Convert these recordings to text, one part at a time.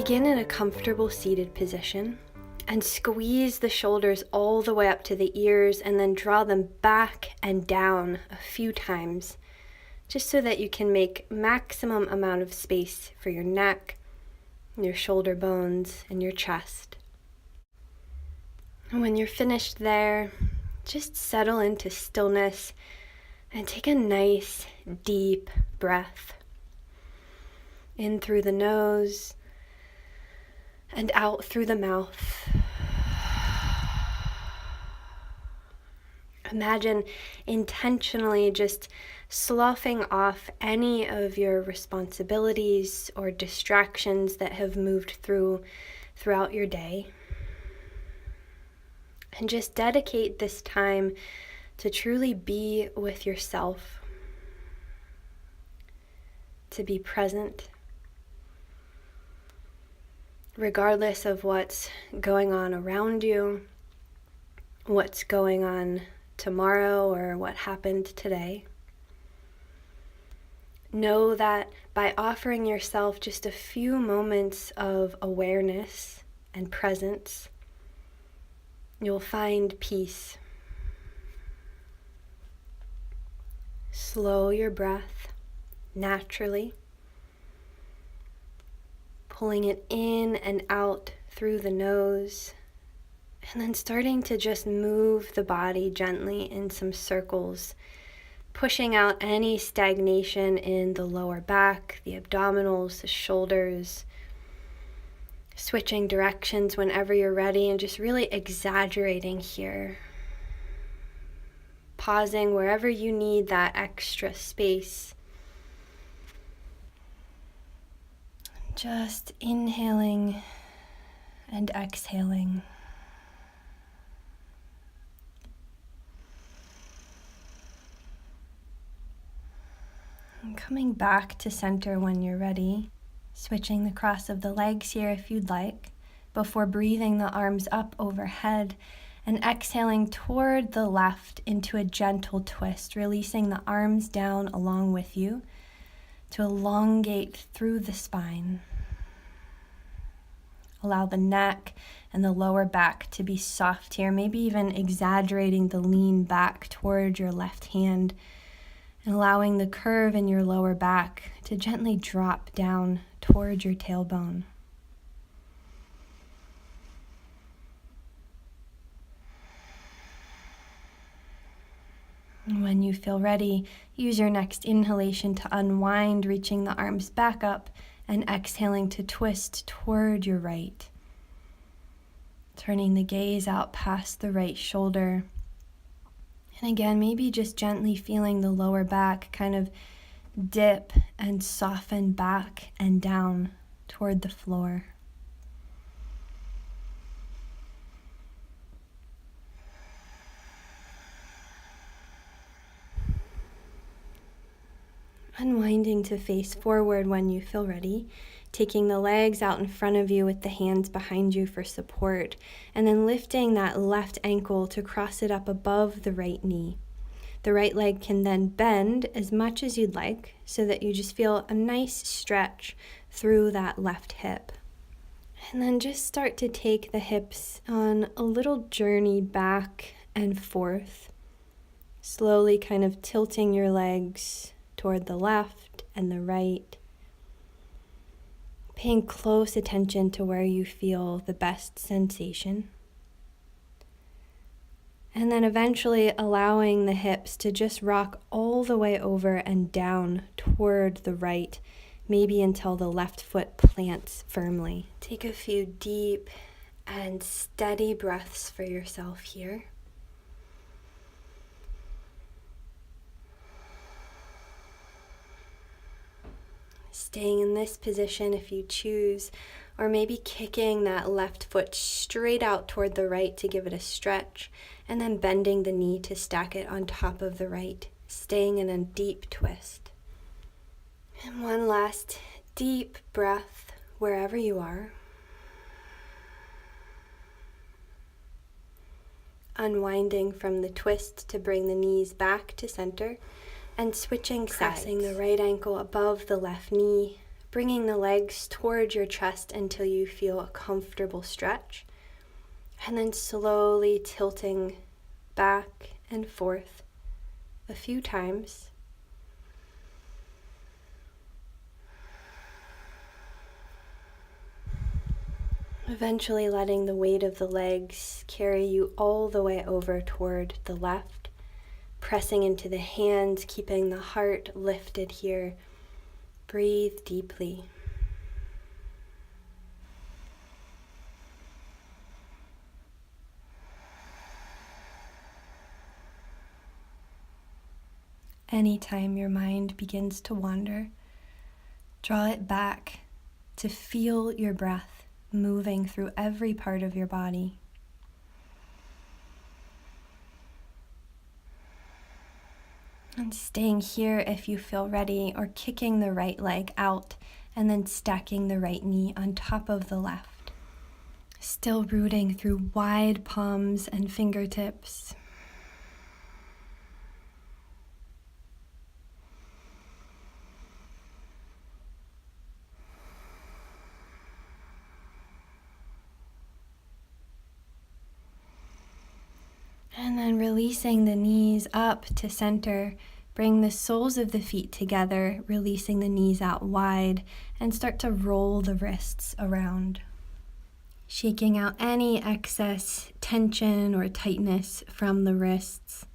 Begin in a comfortable seated position and squeeze the shoulders all the way up to the ears and then draw them back and down a few times, just so that you can make maximum amount of space for your neck, your shoulder bones, and your chest. And when you're finished there, just settle into stillness and take a nice deep breath in through the nose and out through the mouth. Imagine intentionally just sloughing off any of your responsibilities or distractions that have moved throughout your day. And just dedicate this time to truly be with yourself, to be present, regardless of what's going on around you, what's going on tomorrow, or what happened today. Know that by offering yourself just a few moments of awareness and presence, you'll find peace. Slow your breath naturally, pulling it in and out through the nose, and then starting to just move the body gently in some circles, pushing out any stagnation in the lower back, the abdominals, the shoulders, switching directions whenever you're ready, and just really exaggerating here. Pausing wherever you need that extra space. Just inhaling and exhaling. And coming back to center when you're ready, switching the cross of the legs here if you'd like, before breathing the arms up overhead and exhaling toward the left into a gentle twist, releasing the arms down along with you to elongate through the spine. Allow the neck and the lower back to be soft here, maybe even exaggerating the lean back toward your left hand, and allowing the curve in your lower back to gently drop down toward your tailbone. And when you feel ready, use your next inhalation to unwind, reaching the arms back up and exhaling to twist toward your right. Turning the gaze out past the right shoulder. And again, maybe just gently feeling the lower back kind of dip and soften back and down toward the floor. Unwinding to face forward when you feel ready, taking the legs out in front of you with the hands behind you for support, and then lifting that left ankle to cross it up above the right knee. The right leg can then bend as much as you'd like so that you just feel a nice stretch through that left hip. And then just start to take the hips on a little journey back and forth, slowly kind of tilting your legs toward the left and the right, paying close attention to where you feel the best sensation. And then eventually allowing the hips to just rock all the way over and down toward the right, maybe until the left foot plants firmly. Take a few deep and steady breaths for yourself here. Staying in this position if you choose, or maybe kicking that left foot straight out toward the right to give it a stretch, and then bending the knee to stack it on top of the right, staying in a deep twist. And one last deep breath wherever you are. Unwinding from the twist to bring the knees back to center, and switching sides. Pressing the right ankle above the left knee, bringing the legs towards your chest until you feel a comfortable stretch, and then slowly tilting back and forth a few times. Eventually letting the weight of the legs carry you all the way over toward the left, pressing into the hands, keeping the heart lifted here. Breathe deeply. Anytime your mind begins to wander, draw it back to feel your breath moving through every part of your body. And staying here if you feel ready, or kicking the right leg out and then stacking the right knee on top of the left. Still rooting through wide palms and fingertips. And then releasing the knees up to center. Bring the soles of the feet together, releasing the knees out wide, and start to roll the wrists around. Shaking out any excess tension or tightness from the wrists.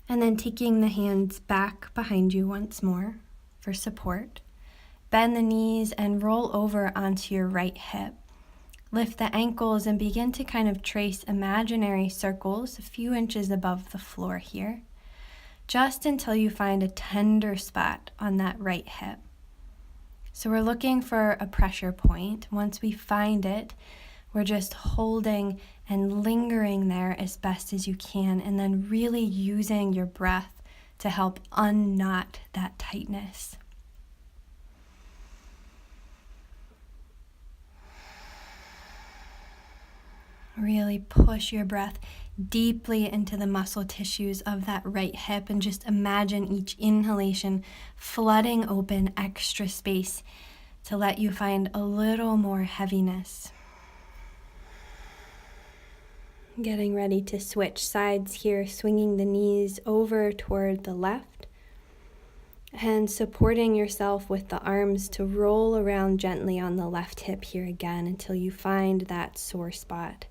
And then taking the hands back behind you once more for support. Bend the knees and roll over onto your right hip. Lift the ankles and begin to kind of trace imaginary circles a few inches above the floor here, just until you find a tender spot on that right hip. So we're looking for a pressure point. Once we find it, we're just holding and lingering there as best as you can, and then really using your breath to help unknot that tightness. Really push your breath deeply into the muscle tissues of that right hip, and just imagine each inhalation flooding open extra space to let you find a little more heaviness. Getting ready to switch sides here, swinging the knees over toward the left and supporting yourself with the arms to roll around gently on the left hip here again until you find that sore spot.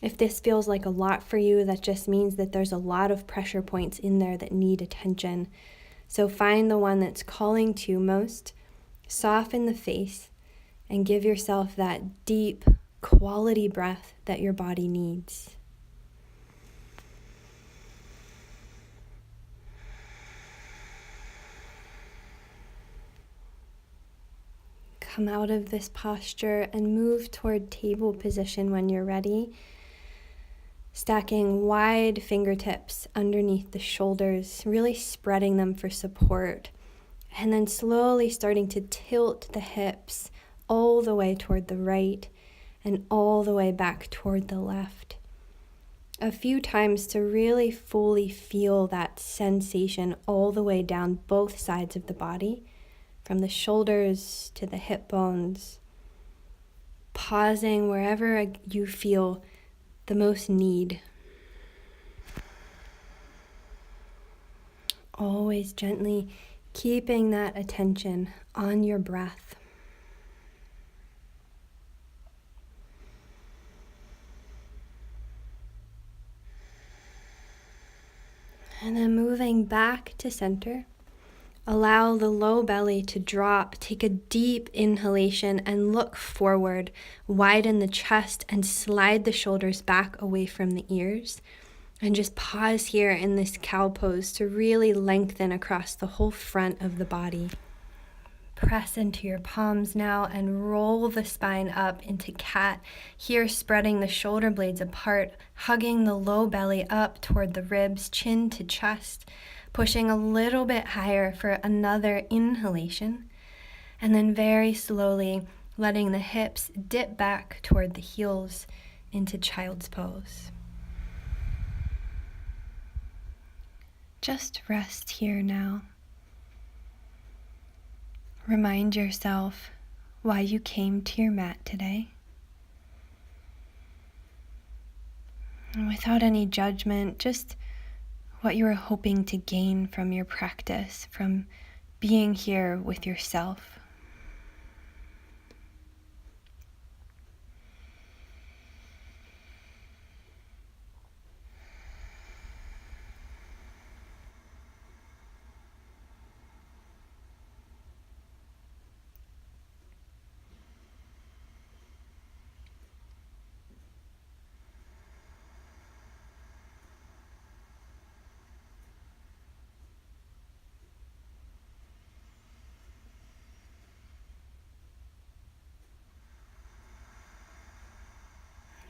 If this feels like a lot for you, that just means that there's a lot of pressure points in there that need attention. So find the one that's calling to you most, soften the face, and give yourself that deep, quality breath that your body needs. Come out of this posture and move toward table position when you're ready. Stacking wide fingertips underneath the shoulders, really spreading them for support. And then slowly starting to tilt the hips all the way toward the right and all the way back toward the left. A few times to really fully feel that sensation all the way down both sides of the body, from the shoulders to the hip bones. Pausing wherever you feel the most need. Always gently keeping that attention on your breath. And then moving back to center. Allow the low belly to drop. Take a deep inhalation and look forward. Widen the chest and slide the shoulders back away from the ears. And just pause here in this cow pose to really lengthen across the whole front of the body. Press into your palms now and roll the spine up into cat. Here, spreading the shoulder blades apart, hugging the low belly up toward the ribs, chin to chest. Pushing a little bit higher for another inhalation, and then very slowly letting the hips dip back toward the heels into child's pose. Just rest here now. Remind yourself why you came to your mat today. And without any judgment, just what you were hoping to gain from your practice, from being here with yourself.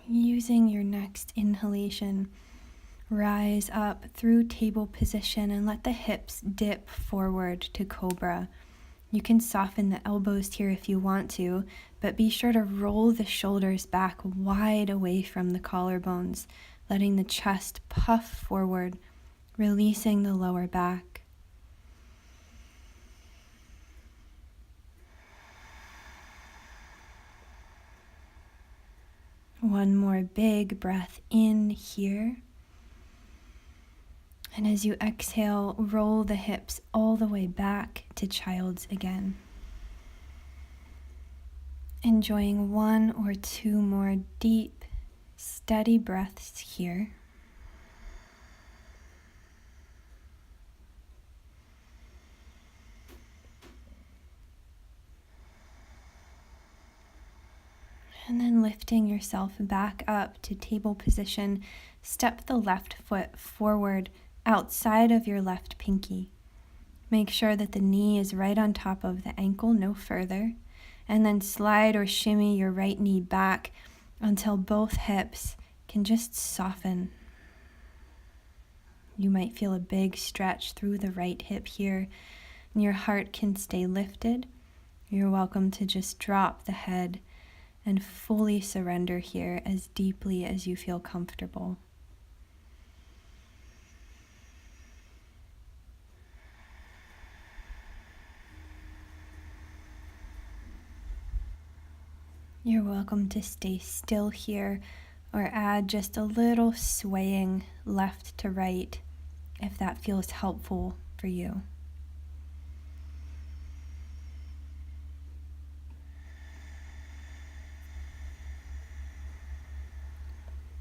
Using your next inhalation, rise up through table position and let the hips dip forward to cobra. You can soften the elbows here if you want to, but be sure to roll the shoulders back wide away from the collarbones, letting the chest puff forward, releasing the lower back. One more big breath in here. And as you exhale, roll the hips all the way back to child's again. Enjoying one or two more deep, steady breaths here. And then lifting yourself back up to table position, step the left foot forward outside of your left pinky. Make sure that the knee is right on top of the ankle, no further. And then slide or shimmy your right knee back until both hips can just soften. You might feel a big stretch through the right hip here, and your heart can stay lifted. You're welcome to just drop the head and fully surrender here as deeply as you feel comfortable. You're welcome to stay still here or add just a little swaying left to right if that feels helpful for you.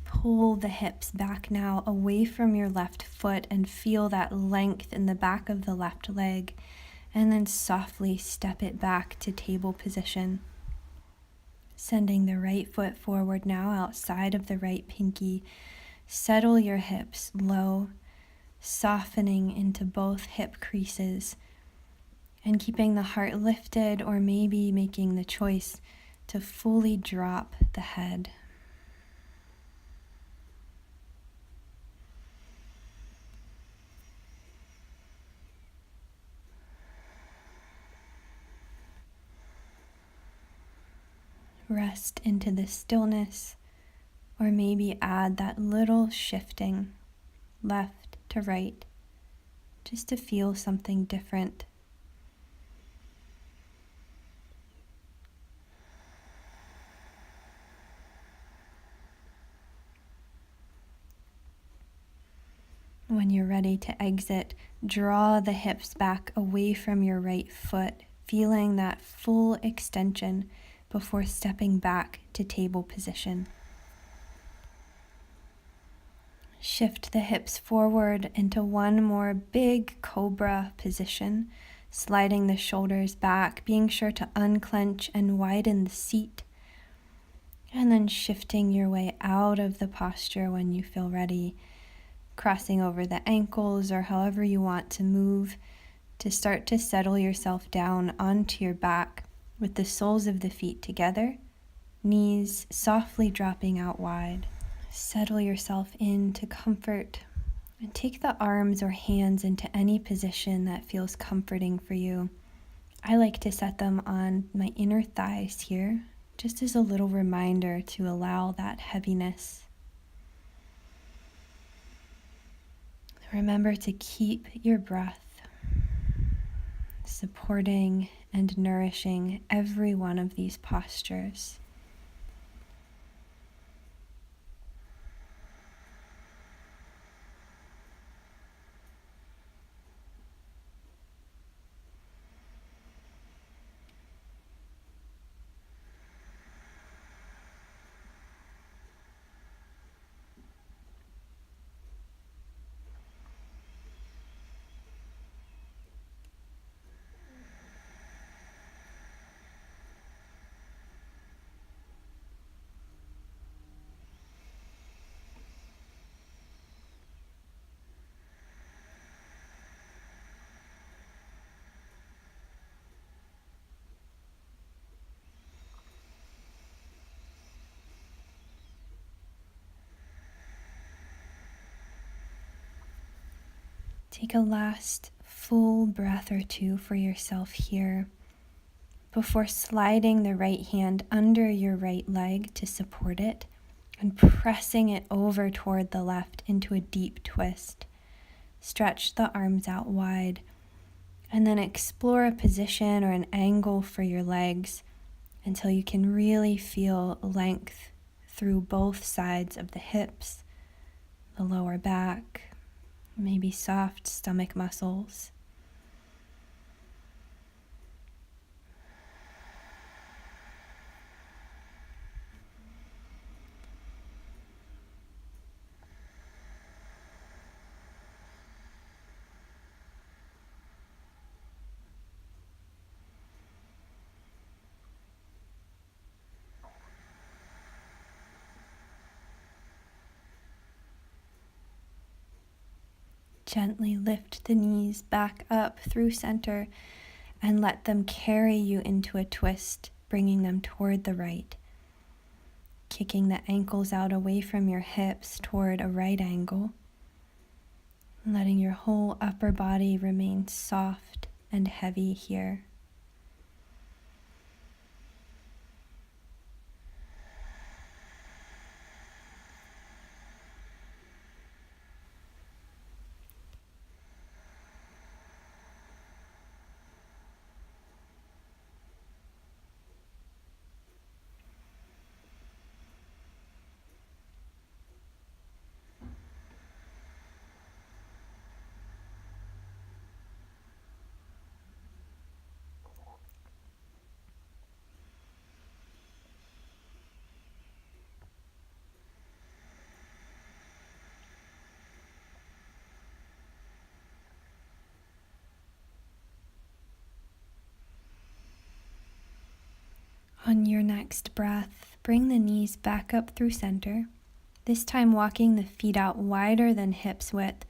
Pull the hips back now away from your left foot and feel that length in the back of the left leg, and then softly step it back to table position. Sending the right foot forward now outside of the right pinky. Settle your hips low, softening into both hip creases, and keeping the heart lifted, or maybe making the choice to fully drop the head. Rest into the stillness, or maybe add that little shifting left to right, just to feel something different. When you're ready to exit, draw the hips back away from your right foot, feeling that full extension before stepping back to table position. Shift the hips forward into one more big cobra position, sliding the shoulders back, being sure to unclench and widen the seat, and then shifting your way out of the posture when you feel ready, crossing over the ankles or however you want to move to start to settle yourself down onto your back with the soles of the feet together, knees softly dropping out wide. Settle yourself into comfort and take the arms or hands into any position that feels comforting for you. I like to set them on my inner thighs here, just as a little reminder to allow that heaviness. Remember to keep your breath. supporting and nourishing every one of these postures. Take a last full breath or two for yourself here before sliding the right hand under your right leg to support it and pressing it over toward the left into a deep twist. Stretch the arms out wide and then explore a position or an angle for your legs until you can really feel length through both sides of the hips, the lower back, maybe soft stomach muscles. Gently lift the knees back up through center and let them carry you into a twist, bringing them toward the right. Kicking the ankles out away from your hips toward a right angle. Letting your whole upper body remain soft and heavy here. On your next breath, bring the knees back up through center, this time walking the feet out wider than hips width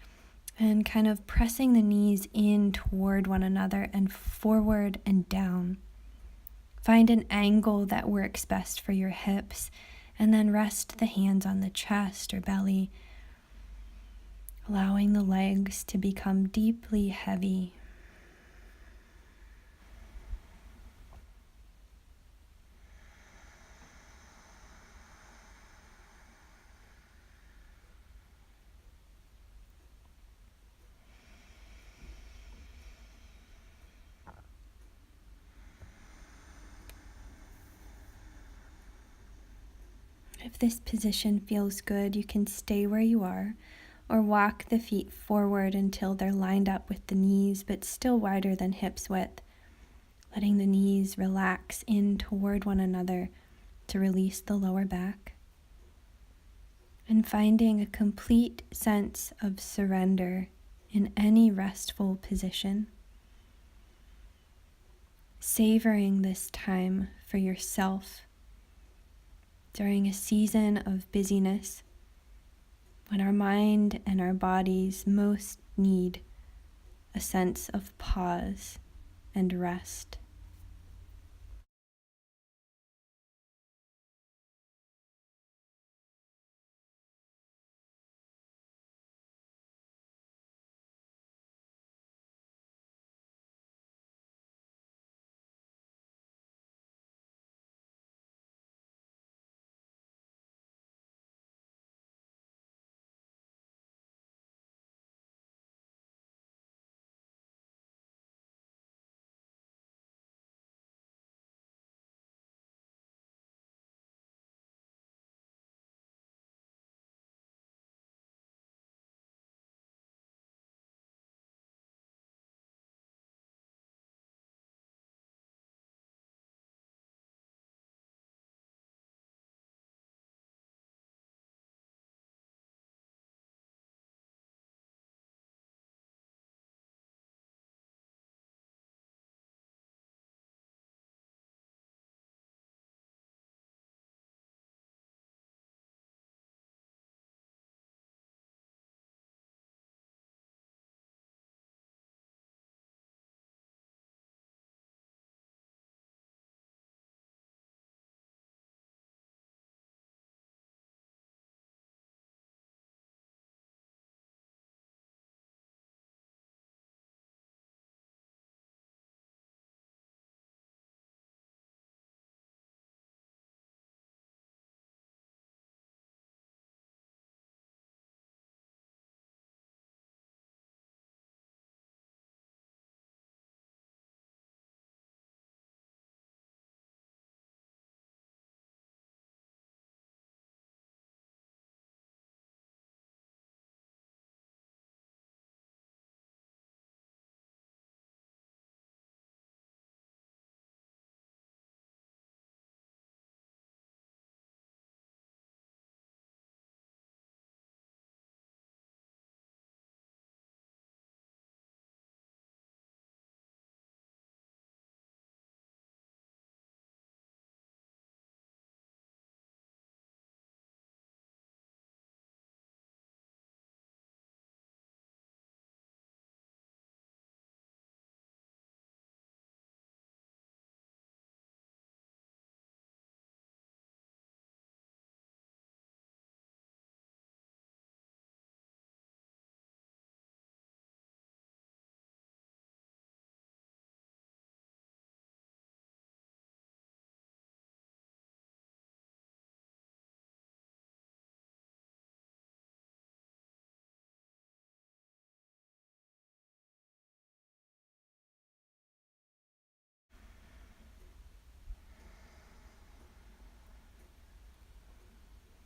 and kind of pressing the knees in toward one another and forward and down. Find an angle that works best for your hips and then rest the hands on the chest or belly, allowing the legs to become deeply heavy. If this position feels good, you can stay where you are or walk the feet forward until they're lined up with the knees but still wider than hips width, letting the knees relax in toward one another to release the lower back, and finding a complete sense of surrender in any restful position. Savoring this time for yourself during a season of busyness when our mind and our bodies most need a sense of pause and rest.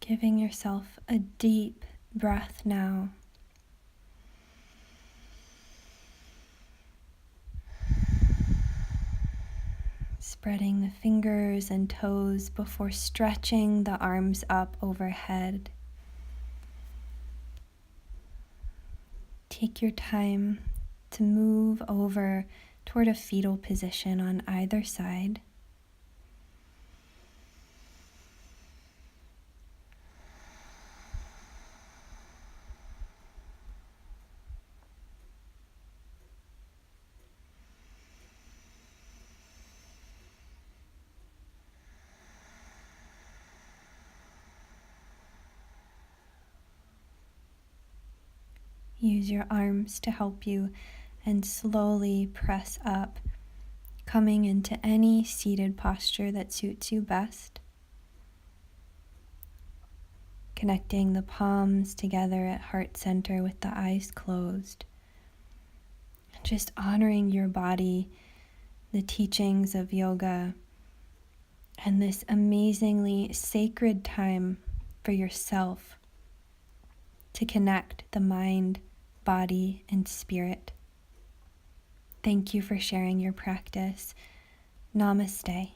Giving yourself a deep breath now. Spreading the fingers and toes before stretching the arms up overhead. Take your time to move over toward a fetal position on either side. Use your arms to help you and slowly press up, coming into any seated posture that suits you best. Connecting the palms together at heart center with the eyes closed. Just honoring your body, the teachings of yoga, and this amazingly sacred time for yourself to connect the mind, body, and spirit. Thank you for sharing your practice. Namaste.